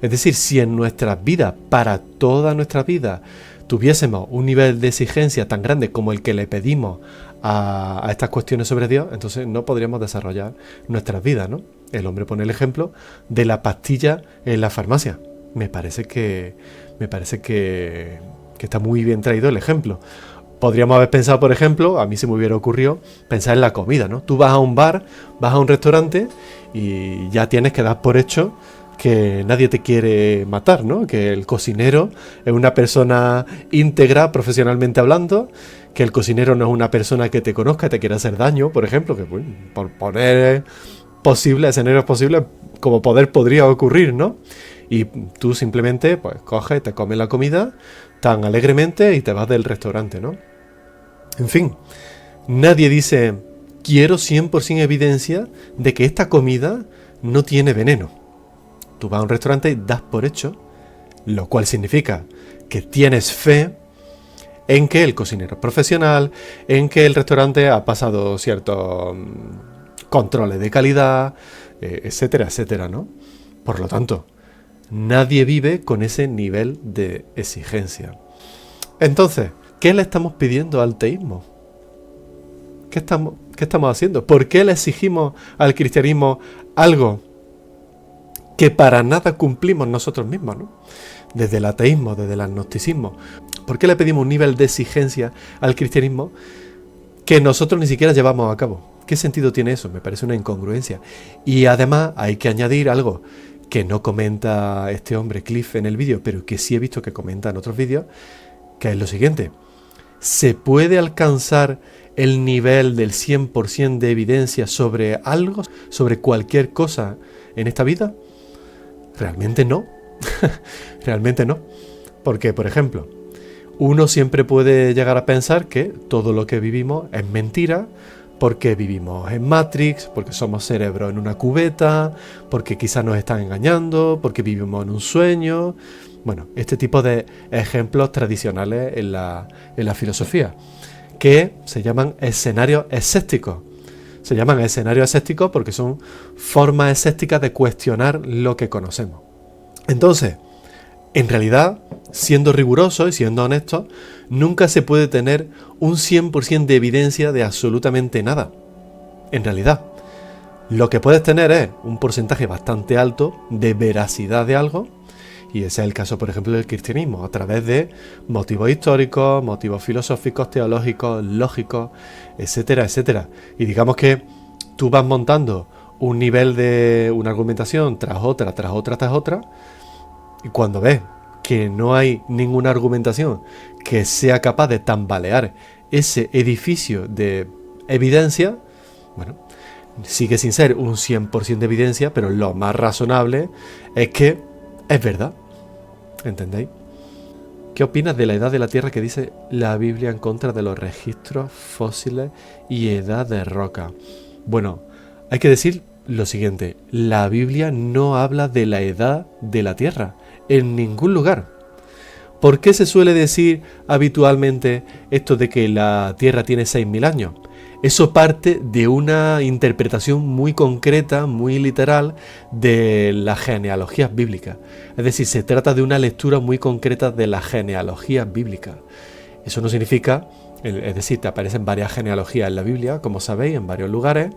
[SPEAKER 1] Es decir, si en nuestras vidas, para toda nuestra vida, tuviésemos un nivel de exigencia tan grande como el que le pedimos a estas cuestiones sobre Dios, entonces no podríamos desarrollar nuestras vidas, ¿no? El hombre pone el ejemplo de la pastilla en la farmacia. Me parece que está muy bien traído el ejemplo. Podríamos haber pensado, por ejemplo, a mí se me hubiera ocurrido pensar en la comida, ¿no? Tú vas a un bar, vas a un restaurante y ya tienes que dar por hecho que nadie te quiere matar, ¿no? Que el cocinero es una persona íntegra profesionalmente hablando, que el cocinero no es una persona que te conozca y te quiera hacer daño, por ejemplo, que bueno, por poner escenarios posibles, como podría ocurrir, ¿no? Y tú simplemente pues coges, te comes la comida tan alegremente y te vas del restaurante, ¿no? En fin, nadie dice, quiero 100% evidencia de que esta comida no tiene veneno. Tú vas a un restaurante y das por hecho, lo cual significa que tienes fe en que el cocinero es profesional, en que el restaurante ha pasado ciertos controles de calidad, etcétera, etcétera, ¿no? Por lo tanto, nadie vive con ese nivel de exigencia. Entonces, ¿qué le estamos pidiendo al teísmo? ¿Qué estamos haciendo? ¿Por qué le exigimos al cristianismo algo que para nada cumplimos nosotros mismos, ¿no? Desde el ateísmo, desde el agnosticismo. ¿Por qué le pedimos un nivel de exigencia al cristianismo que nosotros ni siquiera llevamos a cabo? ¿Qué sentido tiene eso? Me parece una incongruencia. Y además hay que añadir algo que no comenta este hombre Cliff en el vídeo, pero que sí he visto que comenta en otros vídeos, que es lo siguiente. ¿Se puede alcanzar el nivel del 100% de evidencia sobre algo, sobre cualquier cosa en esta vida? Realmente no. Realmente no. Porque, por ejemplo, uno siempre puede llegar a pensar que todo lo que vivimos es mentira, porque vivimos en Matrix, porque somos cerebros en una cubeta, porque quizás nos están engañando, porque vivimos en un sueño. Bueno, este tipo de ejemplos tradicionales en la filosofía, que se llaman escenarios escépticos. Se llaman escenarios escépticos porque son formas escépticas de cuestionar lo que conocemos. Entonces, en realidad, siendo rigurosos y siendo honestos, nunca se puede tener un 100% de evidencia de absolutamente nada. En realidad, lo que puedes tener es un porcentaje bastante alto de veracidad de algo, y ese es el caso, por ejemplo, del cristianismo, a través de motivos históricos, motivos filosóficos, teológicos, lógicos, etcétera, etcétera. Y digamos que tú vas montando un nivel de una argumentación tras otra, tras otra, tras otra, y cuando ves que no hay ninguna argumentación que sea capaz de tambalear ese edificio de evidencia, bueno, sigue sin ser un 100% de evidencia, pero lo más razonable es que es verdad. ¿Entendéis? ¿Qué opinas de la edad de la Tierra que dice la Biblia en contra de los registros fósiles y edad de roca? Bueno, hay que decir lo siguiente, la Biblia no habla de la edad de la Tierra, en ningún lugar. ¿Por qué se suele decir habitualmente esto de que la Tierra tiene 6.000 años? Eso parte de una interpretación muy concreta, muy literal, de las genealogías bíblicas. Es decir, se trata de una lectura muy concreta de las genealogías bíblicas. Eso no significa, es decir, te aparecen varias genealogías en la Biblia, como sabéis, en varios lugares,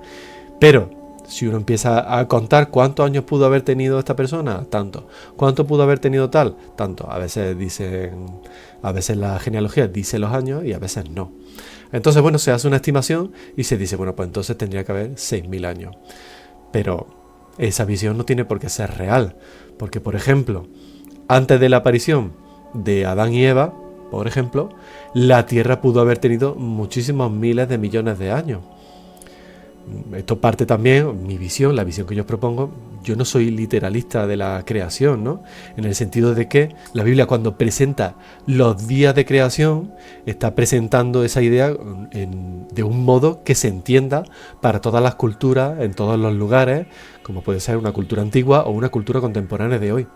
[SPEAKER 1] pero si uno empieza a contar cuántos años pudo haber tenido esta persona, tanto. ¿Cuánto pudo haber tenido tal? Tanto. A veces la genealogía dice los años y a veces no. Entonces, bueno, se hace una estimación y se dice, bueno, pues entonces tendría que haber 6.000 años. Pero esa visión no tiene por qué ser real. Porque, por ejemplo, antes de la aparición de Adán y Eva, por ejemplo, la Tierra pudo haber tenido muchísimos miles de millones de años. Esto parte también, mi visión, la visión que yo os propongo, yo no soy literalista de la creación, ¿no? En el sentido de que la Biblia cuando presenta los días de creación, está presentando esa idea de un modo que se entienda para todas las culturas, en todos los lugares, como puede ser una cultura antigua o una cultura contemporánea de hoy.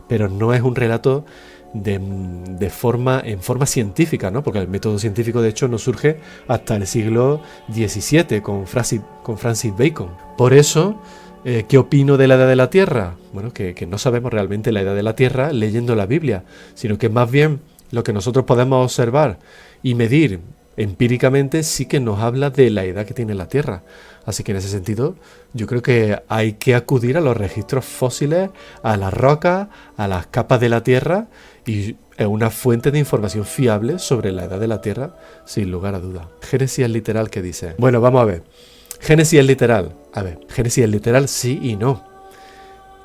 [SPEAKER 1] Pero no es un relato en forma científica, ¿no? Porque el método científico de hecho no surge hasta el siglo XVII con Francis Bacon. Por eso, ¿qué opino de la edad de la Tierra? Bueno, que no sabemos realmente la edad de la Tierra leyendo la Biblia, sino que más bien lo que nosotros podemos observar y medir empíricamente sí que nos habla de la edad que tiene la Tierra. Así que en ese sentido yo creo que hay que acudir a los registros fósiles, a las rocas, a las capas de la Tierra, y es una fuente de información fiable sobre la edad de la Tierra, sin lugar a dudas. Génesis es literal, ¿qué dice? Bueno, vamos a ver. Génesis es literal. A ver, Génesis es literal sí y no.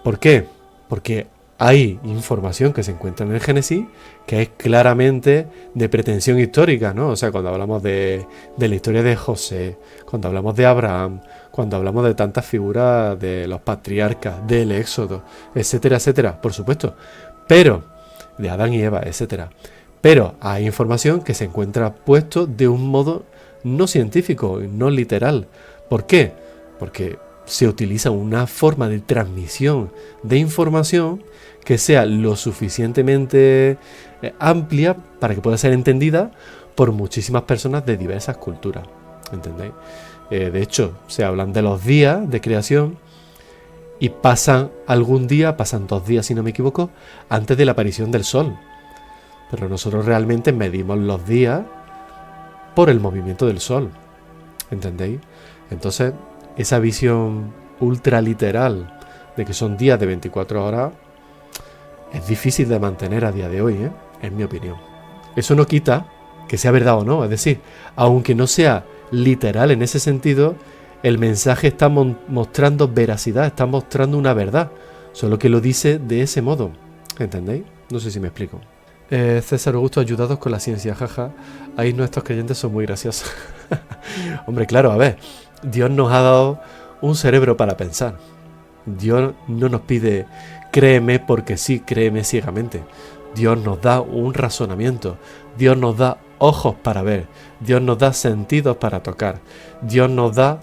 [SPEAKER 1] ¿Por qué? Porque hay información que se encuentra en el Génesis que es claramente de pretensión histórica, ¿no? O sea, cuando hablamos de la historia de José, cuando hablamos de Abraham, cuando hablamos de tantas figuras de los patriarcas, del Éxodo, etcétera, etcétera, por supuesto. Pero, de Adán y Eva, etcétera. Pero hay información que se encuentra puesto de un modo no científico, no literal. ¿Por qué? Porque se utiliza una forma de transmisión de información que sea lo suficientemente amplia para que pueda ser entendida por muchísimas personas de diversas culturas. ¿Entendéis? De hecho, se hablan de los días de creación y pasan 2 días, si no me equivoco, antes de la aparición del Sol. Pero nosotros realmente medimos los días por el movimiento del Sol. ¿Entendéis? Entonces, esa visión ultraliteral de que son días de 24 horas es difícil de mantener a día de hoy, en mi opinión. Eso no quita que sea verdad o no, es decir, aunque no sea literal en ese sentido, el mensaje está mostrando veracidad, está mostrando una verdad, solo que lo dice de ese modo, ¿entendéis? No sé si me explico. César Augusto, ayudados con la ciencia, jaja, ahí nuestros creyentes son muy graciosos. Hombre, claro, a ver, Dios nos ha dado un cerebro para pensar. Dios no nos pide créeme porque sí, créeme ciegamente. Dios nos da un razonamiento. Dios nos da ojos para ver. Dios nos da sentidos para tocar. Dios nos da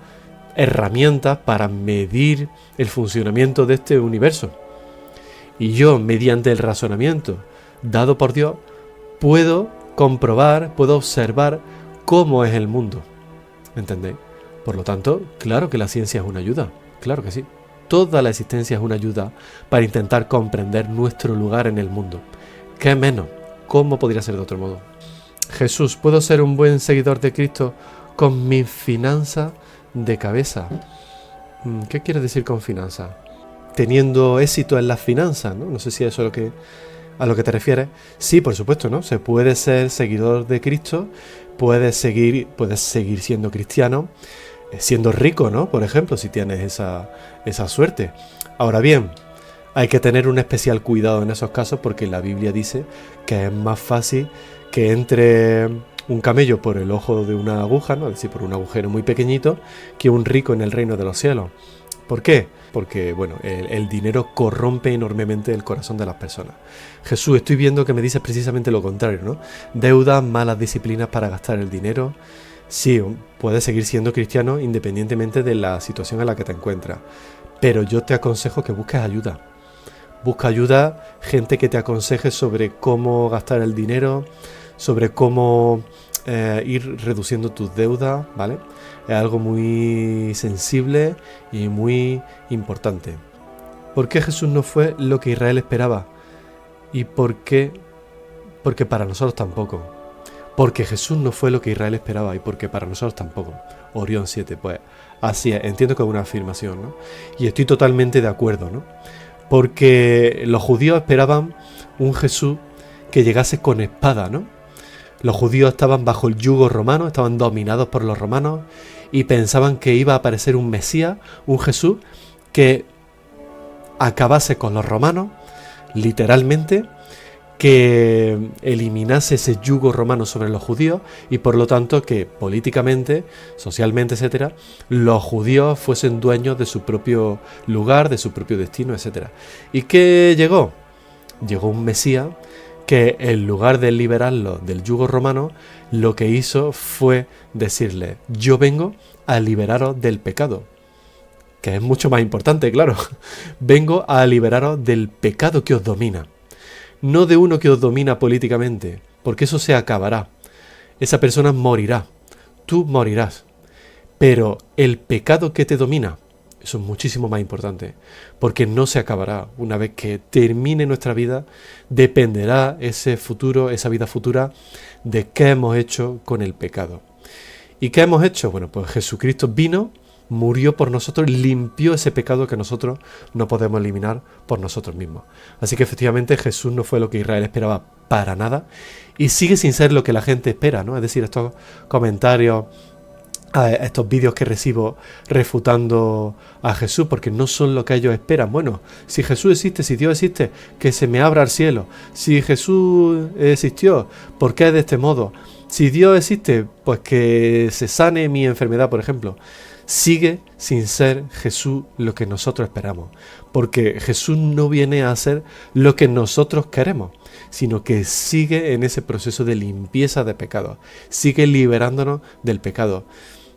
[SPEAKER 1] herramientas para medir el funcionamiento de este universo. Y yo, mediante el razonamiento dado por Dios, puedo comprobar, puedo observar cómo es el mundo. ¿Entendéis? Por lo tanto, claro que la ciencia es una ayuda. Claro que sí. Toda la existencia es una ayuda para intentar comprender nuestro lugar en el mundo. ¿Qué menos? ¿Cómo podría ser de otro modo? Jesús, ¿puedo ser un buen seguidor de Cristo con mis finanzas de cabeza? ¿Qué quieres decir con finanzas? Teniendo éxito en las finanzas, ¿no? No sé si eso es a lo que te refieres. Sí, por supuesto, ¿no? Se puede ser seguidor de Cristo, puedes seguir siendo cristiano, siendo rico, ¿no? Por ejemplo, si tienes esa suerte. Ahora bien, hay que tener un especial cuidado en esos casos porque la Biblia dice que es más fácil que entre un camello por el ojo de una aguja, ¿no? Es decir, por un agujero muy pequeñito, que un rico en el reino de los cielos. ¿Por qué? Porque, bueno, el dinero corrompe enormemente el corazón de las personas. Jesús, estoy viendo que me dices precisamente lo contrario, ¿no? Deudas, malas disciplinas para gastar el dinero. Sí, puedes seguir siendo cristiano independientemente de la situación en la que te encuentras, pero yo te aconsejo que busques ayuda. Busca ayuda, gente que te aconseje sobre cómo gastar el dinero, sobre cómo ir reduciendo tus deudas, ¿vale? Es algo muy sensible y muy importante. ¿Por qué Jesús no fue lo que Israel esperaba? ¿Y por qué? Porque para nosotros tampoco. Porque Jesús no fue lo que Israel esperaba y porque para nosotros tampoco. Orión 7, pues así es, entiendo que es una afirmación, ¿no? Y estoy totalmente de acuerdo, ¿no? Porque los judíos esperaban un Jesús que llegase con espada, ¿no? Los judíos estaban bajo el yugo romano, estaban dominados por los romanos y pensaban que iba a aparecer un Mesías, un Jesús que acabase con los romanos, literalmente, que eliminase ese yugo romano sobre los judíos y por lo tanto que políticamente, socialmente, etcétera, los judíos fuesen dueños de su propio lugar, de su propio destino, etcétera. ¿Y qué llegó? Llegó un Mesías que en lugar de liberarlos del yugo romano, lo que hizo fue decirle: yo vengo a liberaros del pecado, que es mucho más importante, claro. Vengo a liberaros del pecado que os domina. No de uno que os domina políticamente, porque eso se acabará. Esa persona morirá. Tú morirás. Pero el pecado que te domina, eso es muchísimo más importante, porque no se acabará. Una vez que termine nuestra vida, dependerá ese futuro, esa vida futura, de qué hemos hecho con el pecado. ¿Y qué hemos hecho? Bueno, pues Jesucristo vino, murió por nosotros, limpió ese pecado que nosotros no podemos eliminar por nosotros mismos. Así que efectivamente Jesús no fue lo que Israel esperaba para nada y sigue sin ser lo que la gente espera, ¿no? Es decir, estos comentarios, estos vídeos que recibo refutando a Jesús porque no son lo que ellos esperan. Bueno, si Jesús existe, si Dios existe, que se me abra el cielo. Si Jesús existió, ¿por qué es de este modo? Si Dios existe, pues que se sane mi enfermedad, por ejemplo. Sigue sin ser Jesús lo que nosotros esperamos, porque Jesús no viene a hacer lo que nosotros queremos, sino que sigue en ese proceso de limpieza de pecados, sigue liberándonos del pecado.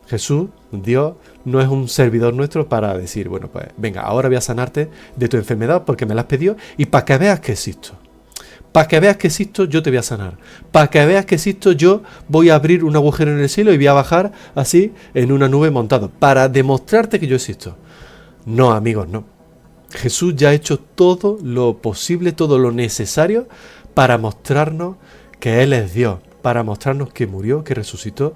[SPEAKER 1] Jesús, Dios, no es un servidor nuestro para decir, bueno, pues venga, ahora voy a sanarte de tu enfermedad porque me la has pedido y para que veas que existo. Para que veas que existo, yo te voy a sanar. Para que veas que existo, yo voy a abrir un agujero en el cielo y voy a bajar así en una nube montado. Para demostrarte que yo existo. No, amigos, no. Jesús ya ha hecho todo lo posible, todo lo necesario para mostrarnos que Él es Dios. Para mostrarnos que murió, que resucitó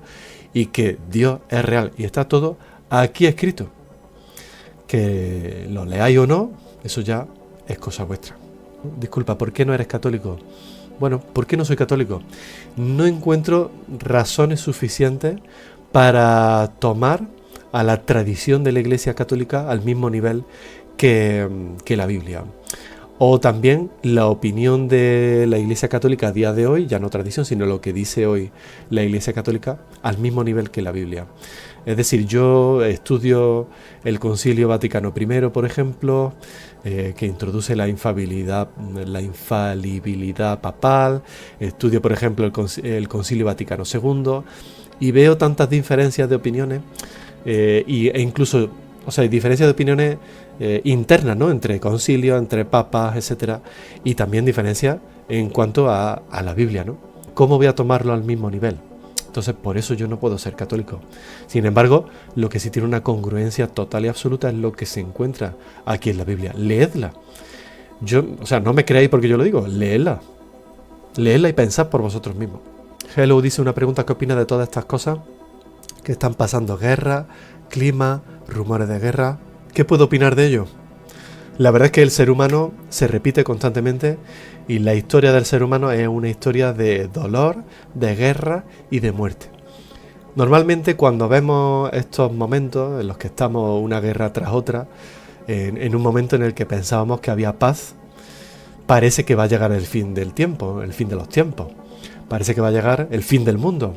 [SPEAKER 1] y que Dios es real. Y está todo aquí escrito. Que lo leáis o no, eso ya es cosa vuestra. Disculpa, ¿por qué no eres católico? Bueno, ¿por qué no soy católico? No encuentro razones suficientes para tomar a la tradición de la Iglesia Católica al mismo nivel que la Biblia. O también la opinión de la Iglesia Católica a día de hoy, ya no tradición, sino lo que dice hoy la Iglesia Católica, al mismo nivel que la Biblia. Es decir, yo estudio el Concilio Vaticano I, por ejemplo, que introduce la infalibilidad papal. Estudio, por ejemplo, el Concilio Vaticano II y veo tantas diferencias de opiniones e incluso, o sea, diferencias de opiniones internas, ¿no? Entre concilios, entre papas, etcétera, y también diferencias en cuanto a la Biblia, ¿no? ¿Cómo voy a tomarlo al mismo nivel? Entonces, por eso yo no puedo ser católico. Sin embargo, lo que sí tiene una congruencia total y absoluta es lo que se encuentra aquí en la Biblia. Leedla. O sea, no me creáis porque yo lo digo, leedla. Leedla y pensad por vosotros mismos. Hello dice una pregunta: ¿qué opina de todas estas cosas que están pasando? Guerra, clima, rumores de guerra. ¿Qué puedo opinar de ello? La verdad es que el ser humano se repite constantemente y la historia del ser humano es una historia de dolor, de guerra y de muerte. Normalmente cuando vemos estos momentos en los que estamos una guerra tras otra, en un momento en el que pensábamos que había paz, parece que va a llegar el fin del tiempo, el fin de los tiempos. Parece que va a llegar el fin del mundo.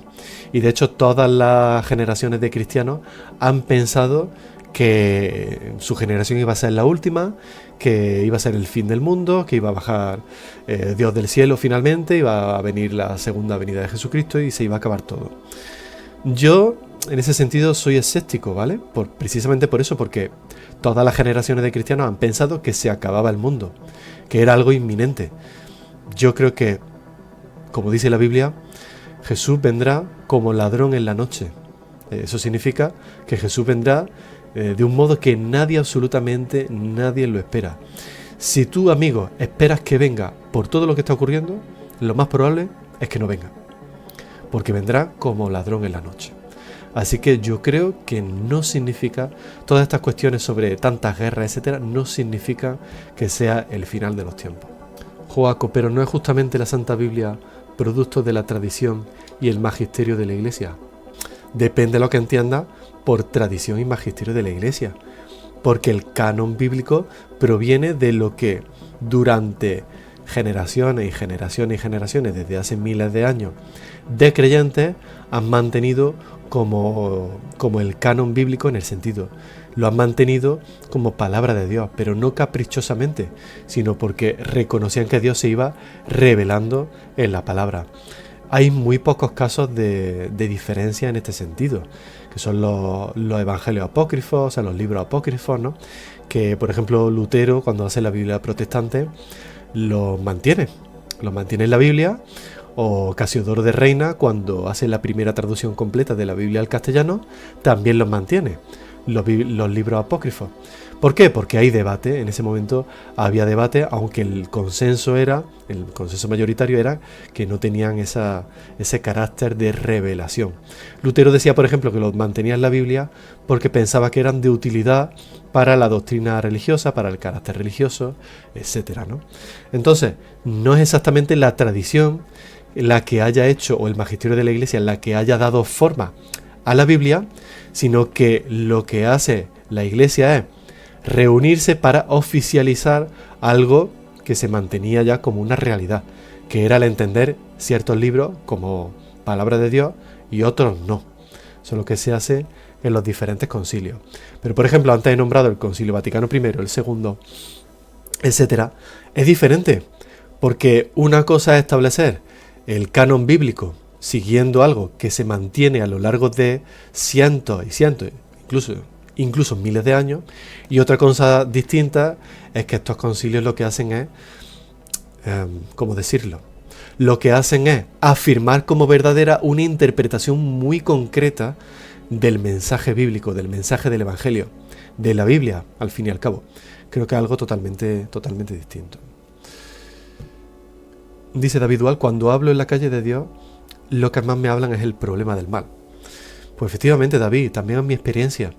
[SPEAKER 1] Y de hecho todas las generaciones de cristianos han pensado que su generación iba a ser la última, que iba a ser el fin del mundo, que iba a bajar Dios del cielo finalmente, iba a venir la segunda venida de Jesucristo y se iba a acabar todo. Yo, en ese sentido, soy escéptico, ¿vale? Precisamente por eso, porque todas las generaciones de cristianos han pensado que se acababa el mundo, que era algo inminente. Yo creo que, como dice la Biblia, Jesús vendrá como ladrón en la noche. Eso significa que Jesús vendrá de un modo que nadie, absolutamente nadie lo espera. Si tú, amigo, esperas que venga por todo lo que está ocurriendo, lo más probable es que no venga, porque vendrá como ladrón en la noche. Así que yo creo que no significa, todas estas cuestiones sobre tantas guerras, etcétera, no significa que sea el final de los tiempos. Joaco, pero ¿no es justamente la Santa Biblia producto de la tradición y el magisterio de la Iglesia? Depende de lo que entienda por tradición y magisterio de la Iglesia, porque el canon bíblico proviene de lo que durante generaciones y generaciones y generaciones, desde hace miles de años, de creyentes han mantenido como el canon bíblico, en el sentido, lo han mantenido como palabra de Dios, pero no caprichosamente, sino porque reconocían que Dios se iba revelando en la palabra. Hay muy pocos casos de diferencia en este sentido, que son los evangelios apócrifos, o sea, los libros apócrifos, ¿no? Que, por ejemplo, Lutero, cuando hace la Biblia protestante, los mantiene en la Biblia, o Casiodoro de Reina, cuando hace la primera traducción completa de la Biblia al castellano, también los mantiene, los libros apócrifos. ¿Por qué? Porque hay debate, en ese momento había debate, aunque el consenso mayoritario era que no tenían ese carácter de revelación. Lutero decía, por ejemplo, que los mantenía en la Biblia porque pensaba que eran de utilidad para la doctrina religiosa, para el carácter religioso, etcétera, ¿no? Entonces, no es exactamente la tradición la que haya hecho, o el magisterio de la Iglesia la que haya dado forma a la Biblia, sino que lo que hace la Iglesia es reunirse para oficializar algo que se mantenía ya como una realidad, que era el entender ciertos libros como palabra de Dios y otros no. Eso es lo que se hace en los diferentes concilios. Pero, por ejemplo, antes he nombrado el Concilio Vaticano I, el segundo, etcétera, es diferente, porque una cosa es establecer el canon bíblico siguiendo algo que se mantiene a lo largo de cientos y cientos, incluso miles de años, y otra cosa distinta es que estos concilios lo que hacen es, ¿cómo decirlo? Lo que hacen es afirmar como verdadera una interpretación muy concreta del mensaje bíblico, del mensaje del Evangelio, de la Biblia, al fin y al cabo. Creo que es algo totalmente distinto. Dice David Dual, cuando hablo en la calle de Dios, lo que más me hablan es el problema del mal. Pues efectivamente, David, también en mi experiencia.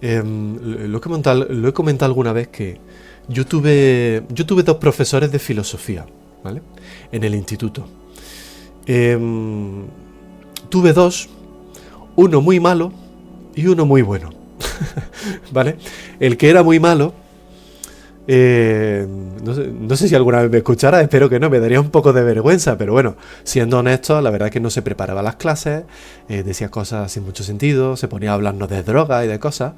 [SPEAKER 1] Lo he comentado alguna vez que yo tuve dos profesores de filosofía, ¿vale? En el instituto. Tuve dos, uno muy malo y uno muy bueno, ¿vale? El que era muy malo, no sé si alguna vez me escuchara, espero que no, me daría un poco de vergüenza, pero bueno, siendo honesto, la verdad es que no se preparaba las clases, decía cosas sin mucho sentido, se ponía a hablarnos de droga y de cosas.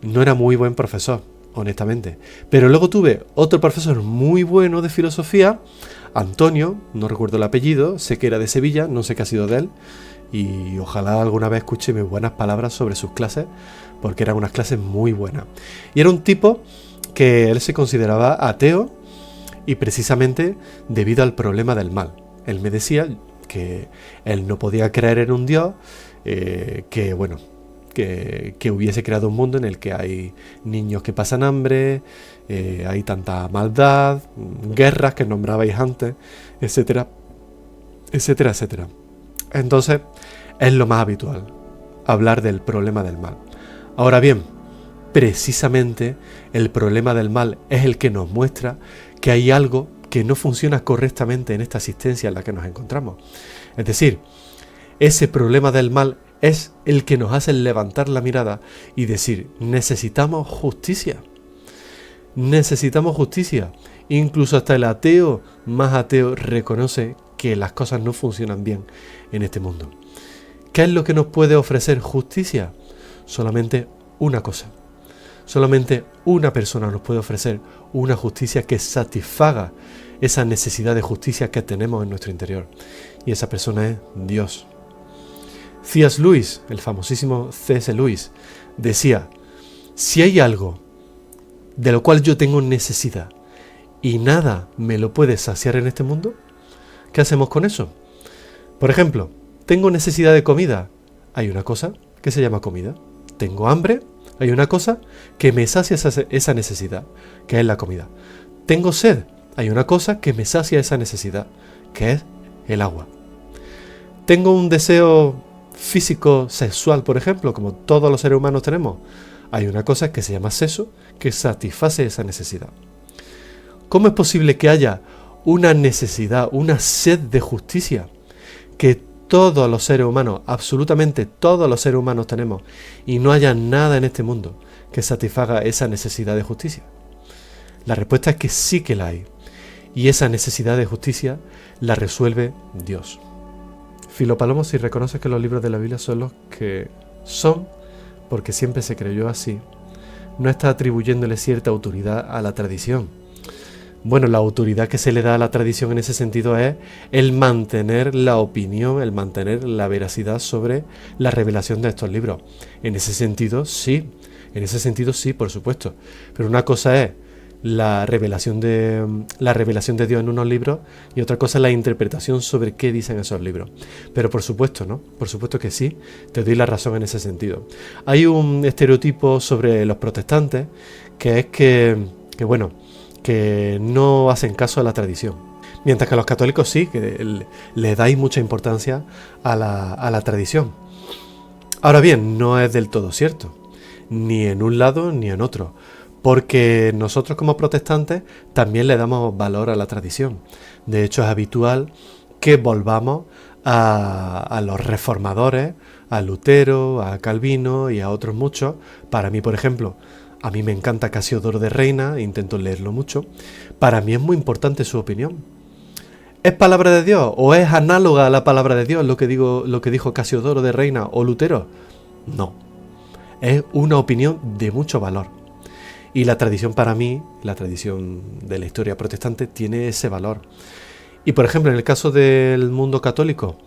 [SPEAKER 1] No era muy buen profesor, honestamente. Pero luego tuve otro profesor muy bueno de filosofía, Antonio, no recuerdo el apellido, sé que era de Sevilla, no sé qué ha sido de él, y ojalá alguna vez escuche mis buenas palabras sobre sus clases, porque eran unas clases muy buenas. Y era un tipo que él se consideraba ateo, y precisamente debido al problema del mal. Él me decía que él no podía creer en un Dios, que hubiese creado un mundo en el que hay niños que pasan hambre, hay tanta maldad, guerras que nombrabais antes, etcétera, etcétera, etcétera. Entonces, es lo más habitual, hablar del problema del mal. Ahora bien, precisamente el problema del mal es el que nos muestra que hay algo que no funciona correctamente en esta existencia en la que nos encontramos. Es decir, ese problema del mal es el que nos hace levantar la mirada y decir, necesitamos justicia. Necesitamos justicia. Incluso hasta el ateo más ateo reconoce que las cosas no funcionan bien en este mundo. ¿Qué es lo que nos puede ofrecer justicia? Solamente una cosa. Solamente una persona nos puede ofrecer una justicia que satisfaga esa necesidad de justicia que tenemos en nuestro interior. Y esa persona es Dios. C.S. Lewis, el famosísimo C.S. Lewis, decía: si hay algo de lo cual yo tengo necesidad y nada me lo puede saciar en este mundo, ¿qué hacemos con eso? Por ejemplo, tengo necesidad de comida, hay una cosa que se llama comida. Tengo hambre, hay una cosa que me sacia esa necesidad, que es la comida. Tengo sed, hay una cosa que me sacia esa necesidad, que es el agua. Tengo un deseo físico, sexual, por ejemplo, como todos los seres humanos tenemos. Hay una cosa que se llama sexo, que satisface esa necesidad. ¿Cómo es posible que haya una necesidad, una sed de justicia que todos los seres humanos, absolutamente todos los seres humanos tenemos, y no haya nada en este mundo que satisfaga esa necesidad de justicia? La respuesta es que sí que la hay, y esa necesidad de justicia la resuelve Dios. Filo Palomo, si reconoces que los libros de la Biblia son los que son, porque siempre se creyó así, no está atribuyéndole cierta autoridad a la tradición. Bueno, la autoridad que se le da a la tradición en ese sentido es el mantener la opinión, el mantener la veracidad sobre la revelación de estos libros. En ese sentido, sí, por supuesto. Pero una cosa es la revelación de Dios en unos libros y otra cosa es la interpretación sobre qué dicen esos libros. Pero por supuesto, ¿no? Por supuesto que sí, te doy la razón en ese sentido. Hay un estereotipo sobre los protestantes que es que no hacen caso a la tradición. Mientras que a los católicos sí, que le dais mucha importancia a la tradición. Ahora bien, no es del todo cierto, ni en un lado ni en otro, porque nosotros como protestantes también le damos valor a la tradición. De hecho, es habitual que volvamos a los reformadores, a Lutero, a Calvino y a otros muchos. Para mí, por ejemplo, a mí me encanta Casiodoro de Reina, intento leerlo mucho. Para mí es muy importante su opinión. ¿Es palabra de Dios o es análoga a la palabra de Dios lo que dijo Casiodoro de Reina o Lutero? No. Es una opinión de mucho valor. Y la tradición para mí, la tradición de la historia protestante, tiene ese valor. Y por ejemplo, en el caso del mundo católico,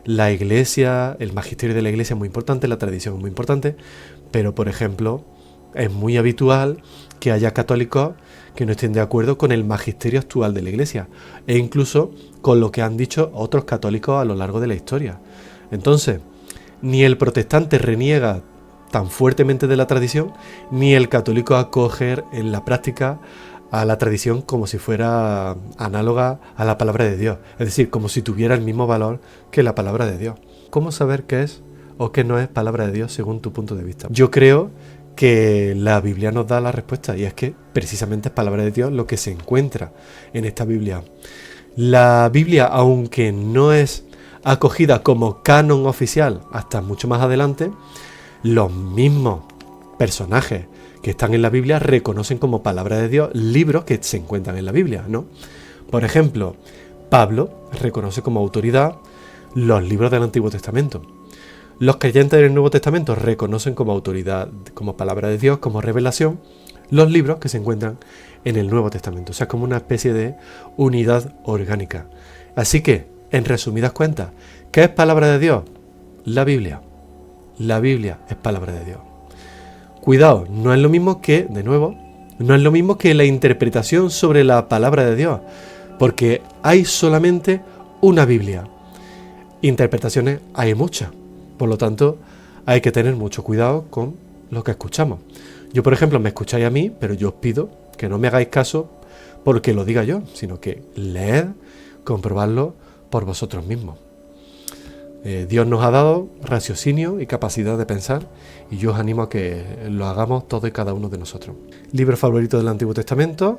[SPEAKER 1] la iglesia, el magisterio de la iglesia es muy importante, la tradición es muy importante, pero por ejemplo, es muy habitual que haya católicos que no estén de acuerdo con el magisterio actual de la iglesia, e incluso con lo que han dicho otros católicos a lo largo de la historia. Entonces, ni el protestante reniega tan fuertemente de la tradición, ni el católico acoge en la práctica a la tradición como si fuera análoga a la palabra de Dios, es decir, como si tuviera el mismo valor que la palabra de Dios. ¿Cómo saber qué es o qué no es palabra de Dios según tu punto de vista? Yo creo que la Biblia nos da la respuesta, y es que precisamente es palabra de Dios lo que se encuentra en esta Biblia. La Biblia, aunque no es acogida como canon oficial hasta mucho más adelante, los mismos personajes que están en la Biblia reconocen como palabra de Dios libros que se encuentran en la Biblia, ¿no? Por ejemplo, Pablo reconoce como autoridad los libros del Antiguo Testamento. Los creyentes del Nuevo Testamento reconocen como autoridad, como palabra de Dios, como revelación, los libros que se encuentran en el Nuevo Testamento. O sea, como una especie de unidad orgánica. Así que, en resumidas cuentas, ¿qué es palabra de Dios? La Biblia. La Biblia es palabra de Dios. Cuidado, no es lo mismo que, de nuevo, no es lo mismo que la interpretación sobre la palabra de Dios, porque hay solamente una Biblia. Interpretaciones hay muchas, por lo tanto, hay que tener mucho cuidado con lo que escuchamos. Yo, por ejemplo, me escucháis a mí, pero yo os pido que no me hagáis caso porque lo diga yo, sino que leed, comprobadlo por vosotros mismos. Dios nos ha dado raciocinio y capacidad de pensar, y yo os animo a que lo hagamos todos y cada uno de nosotros. Libro favorito del Antiguo Testamento.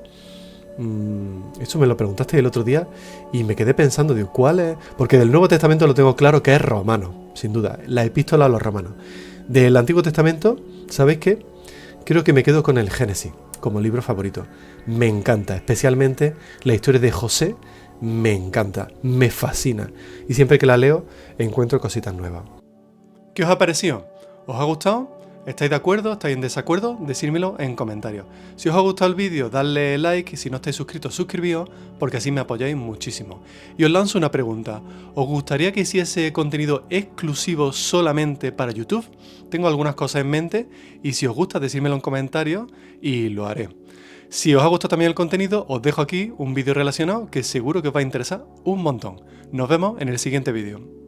[SPEAKER 1] Eso me lo preguntaste el otro día y me quedé pensando, digo, ¿cuál es? Porque del Nuevo Testamento lo tengo claro que es Romano, sin duda, la epístola a los romanos. Del Antiguo Testamento, ¿sabéis qué? Creo que me quedo con el Génesis como libro favorito. Me encanta, especialmente la historia de José. Me encanta, me fascina, y siempre que la leo encuentro cositas nuevas. ¿Qué os ha parecido? ¿Os ha gustado? ¿Estáis de acuerdo? ¿Estáis en desacuerdo? Decídmelo en comentarios. Si os ha gustado el vídeo, dadle like y si no estáis suscritos, suscribíos porque así me apoyáis muchísimo. Y os lanzo una pregunta. ¿Os gustaría que hiciese contenido exclusivo solamente para YouTube? Tengo algunas cosas en mente y si os gusta, decídmelo en comentarios y lo haré. Si os ha gustado también el contenido, os dejo aquí un vídeo relacionado que seguro que os va a interesar un montón. Nos vemos en el siguiente vídeo.